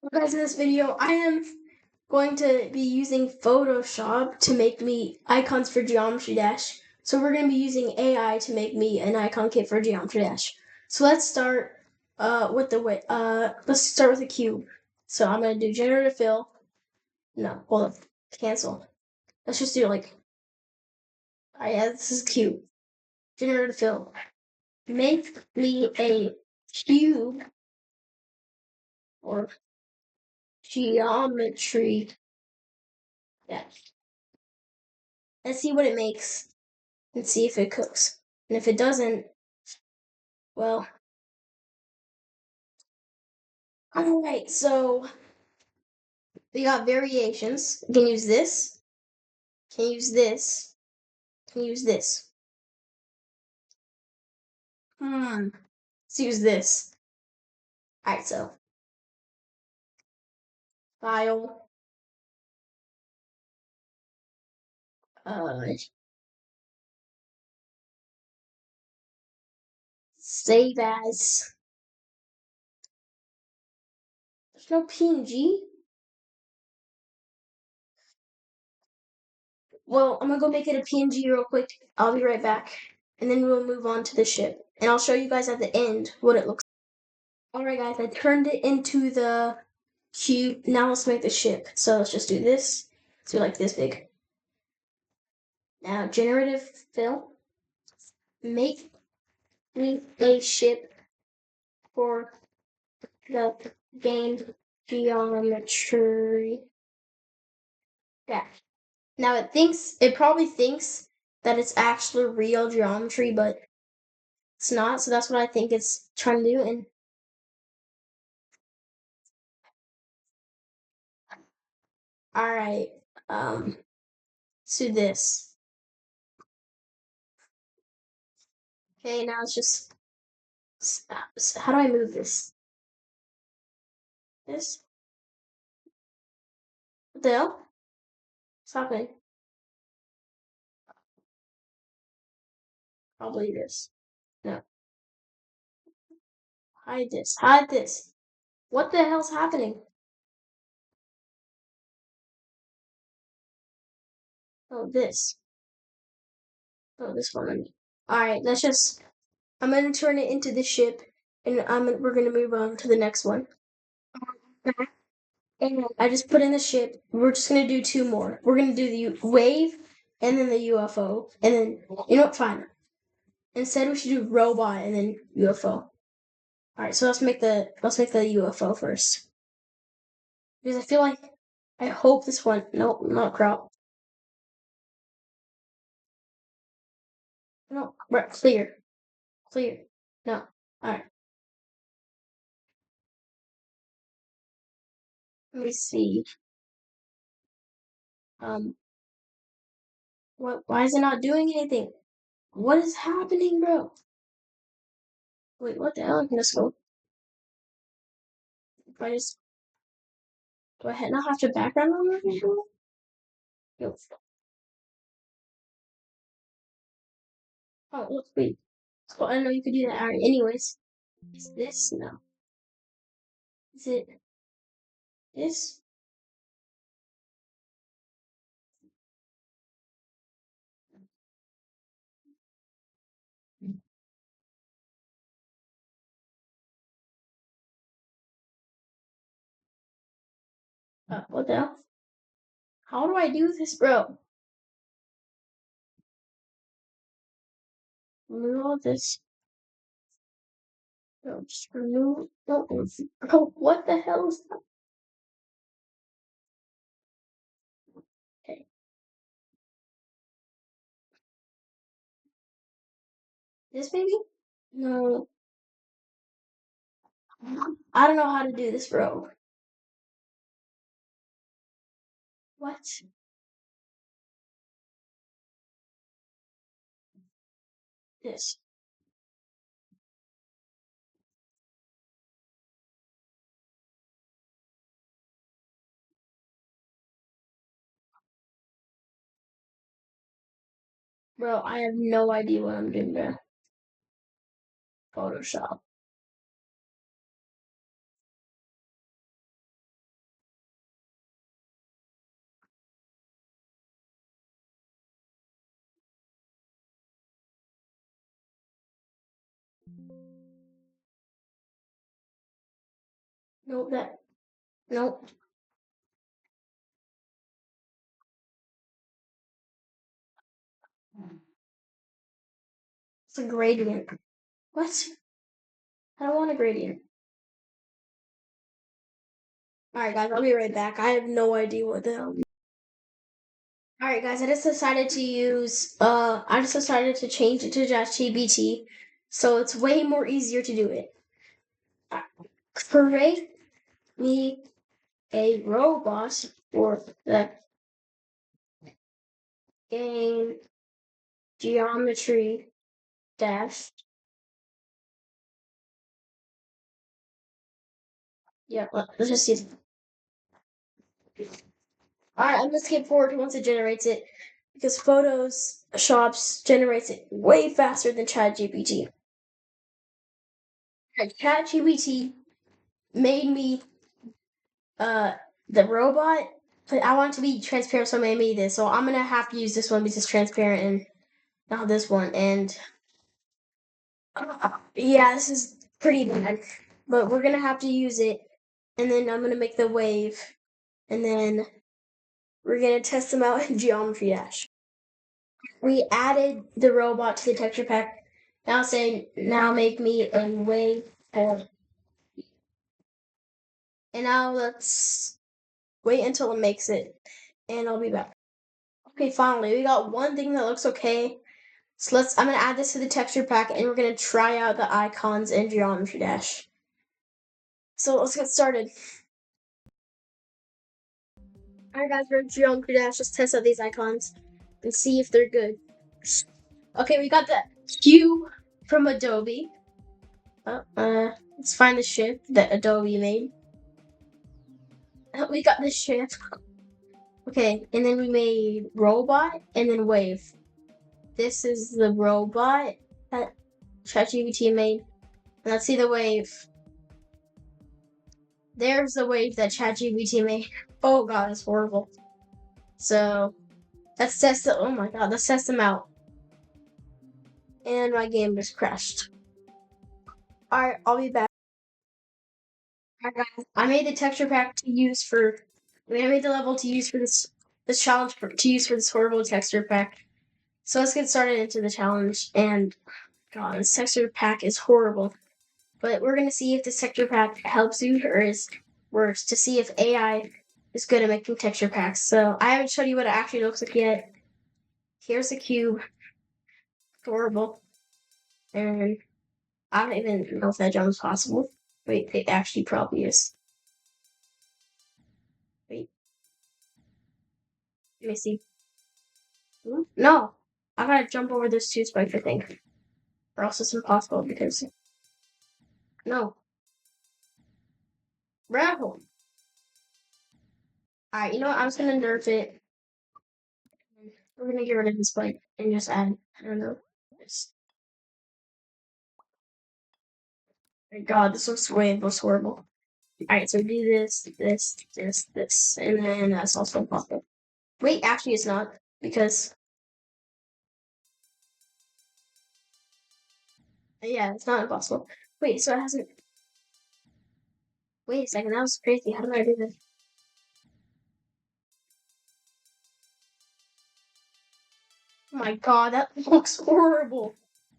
Well, guys, in this video, I am going to be using Photoshop to make me icons for Geometry Dash. So we're going to be using AI to make me an icon kit for Geometry Dash. So let's start let's start with a cube. So I'm going to do generative fill. No, hold up, cancel. Let's just do like, yeah, this is cube. Generative fill. Make me a cube or geometry dash. Let's see what it makes and see if it cooks. And if it doesn't, well, alright, so we got variations. You can use this, can use this, can use this. Let's use this. Alright, so file, save as. There's no PNG. Well, I'm gonna go make it a PNG real quick. I'll be right back. And then we'll move on to the ship. And I'll show you guys at the end what it looks like. Alright guys, I turned it into the cube. Now let's make the ship. So let's just do this. Let's do like this big. Now generative fill. Make me a ship for the game geometry dash. Now it probably thinks that it's actually real geometry, but it's not, so that's what I think it's trying to do. And alright, let's do this. Okay, now it's just how do I move this? This? What the hell? What's happening? Probably this. No. Hide this. Hide this. What the hell's happening? Oh, this. Oh, this one. Alright, I'm gonna turn it into the ship, and we're gonna move on to the next one. And I just put in the ship. We're just gonna do two more. We're gonna do the wave, and then the UFO, and then you know what? Fine. Instead, we should do robot and then UFO. All right, so let's make the UFO first, because I feel like I hope this one. Nope, not crop. No, right, clear. No, all right. Let me see. What? Why is it not doing anything? What is happening, bro? Wait, what the hell? I can just go. If I just do I not have to background on that? Yo. Oh, look, wait. Oh, I didn't know you could do that. Alright, anyways. Is this? No. Is it this? What the hell? How do I do this, bro? Remove all this. No, just remove. No, bro, what the hell is that? Okay. This maybe? No. I don't know how to do this, bro. What? This. Bro, I have no idea what I'm doing there. Photoshop. Nope, nope. It's a gradient. What? I don't want a gradient. Alright guys, I'll be right back. I have no idea what the hell. Alright guys, I just decided to change it to ChatGPT. So it's way more easier to do it. Create me a robot for the game geometry dash. Yeah, let's just see. Alright, I'm gonna skip forward once it generates it because Photoshop generates it way faster than ChatGPT. ChatGPT made me the robot, but I want it to be transparent, so I made this. So I'm gonna have to use this one because it's transparent and not this one. And yeah, this is pretty bad, but we're gonna have to use it. And then I'm gonna make the wave, and then we're gonna test them out in Geometry Dash. We added the robot to the texture pack. Now make me a wave. And now let's wait until it makes it, and I'll be back. Okay, finally, we got one thing that looks okay. So I'm gonna add this to the texture pack and we're gonna try out the icons in Geometry Dash. So let's get started. Alright guys, we're in Geometry Dash, just test out these icons and see if they're good. Okay, we got the cube from Adobe. Let's find the ship that Adobe made. We got the ship. Okay, and then we made robot and then wave. This is the robot that ChatGPT made. And let's see the wave. There's the wave that ChatGPT made. Oh god, it's horrible. So let's test it. Oh my god, let's test them out. And my game just crashed. Alright, I'll be back. Alright guys, I made the texture pack to use for I made the level to use for this challenge to use for this horrible texture pack. So let's get started into the challenge. And god, this texture pack is horrible. But we're gonna see if this texture pack helps you or is worse, to see if AI is good at making texture packs. So I haven't showed you what it actually looks like yet. Here's the cube. Horrible. And I don't even know if that jump is possible. Wait, it actually probably is. Wait. Let me see. No! I gotta jump over those two spikes, I think. Or else it's impossible because... No. Bravo! Alright, you know what? I'm just gonna nerf it. We're gonna get rid of this spike and just add, I don't know, this. My god, this looks way most horrible. Alright, so do this, and then that's also impossible. Wait, actually it's not, because... Yeah, it's not impossible. Wait, so it hasn't... Wait a second, that was crazy. How did I do this? Oh my god, that looks horrible.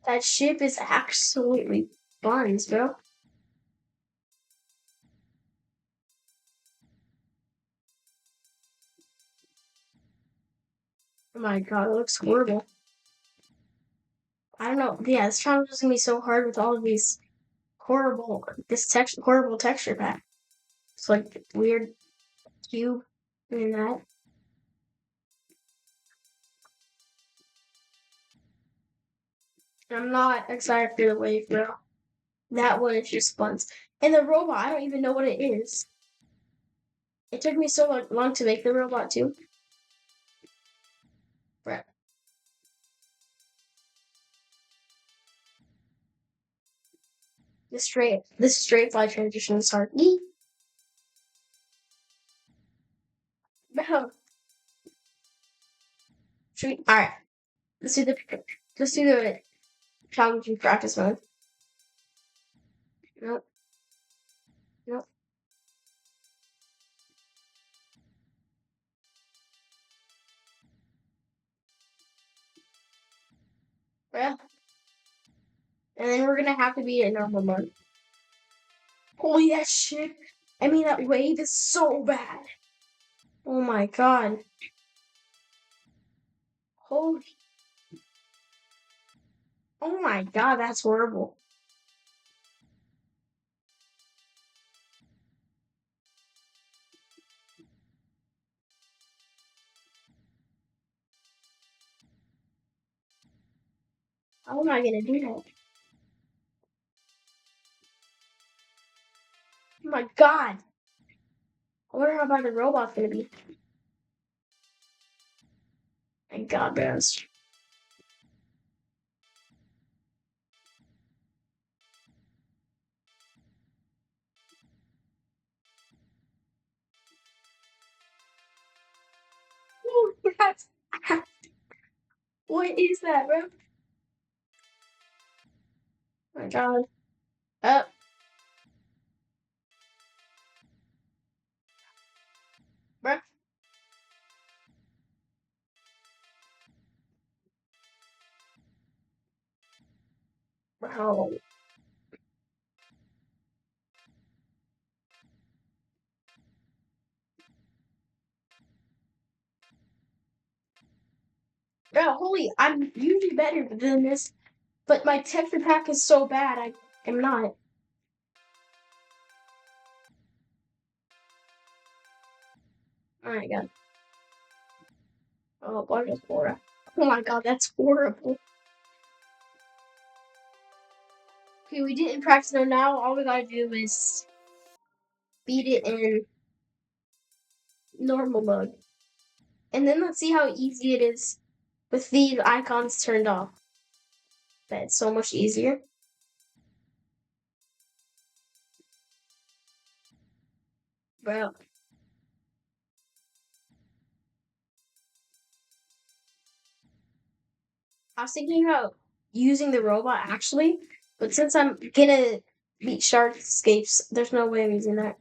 That ship is absolutely buns, bro. Oh my god, it looks horrible. I don't know. Yeah, this challenge is gonna be so hard with all of these horrible texture pack. It's like weird cube and that. I'm not excited for the wave, bro. That one is just buns. And the robot, I don't even know what it is. It took me so long to make the robot too. Bro. This straight fly transition is hard. Bro. Alright. Let's do the challenging practice mode. Nope. Nope. Well, and then we're gonna have to be in normal mode. Holy that shit! I mean, that wave is so bad. Oh my god. Holy. Oh my god, that's horrible. How am I gonna do that? Oh my god. I wonder how bad the robot's gonna be. My god, bros. Oh, that's... What is that, bro? Oh my god. Up. Bro. Bro. Bro, holy, I'm usually better than this, but my texture pack is so bad, I am not. Oh my god. Oh, God, that's horrible. Oh my god, that's horrible. Okay, we didn't practice it now. All we gotta do is beat it in normal mode. And then let's see how easy it is with these icons turned off. But it's so much easier. Bro. I was thinking about using the robot actually, but since I'm gonna beat Sharkscapes, there's no way I'm using that.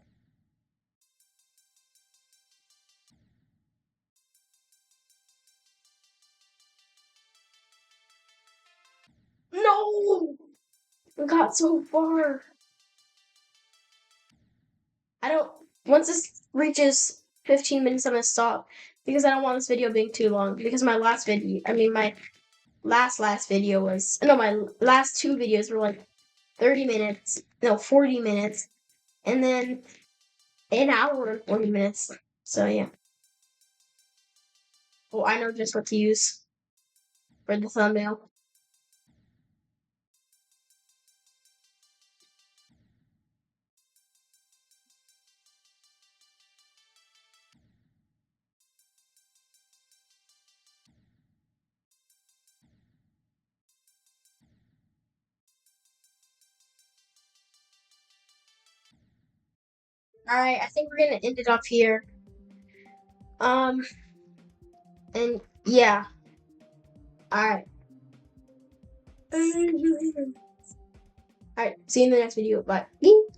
No! We got so far. I don't. Once this reaches 15 minutes, I'm gonna stop because I don't want this video being too long. Because my last video, my last video was my last two videos were like 30 minutes, no 40 minutes, and then an hour and 40 minutes. So yeah. Well, I know just what to use for the thumbnail. All right, I think we're gonna end it off here. And yeah. All right. All right. See you in the next video. Bye.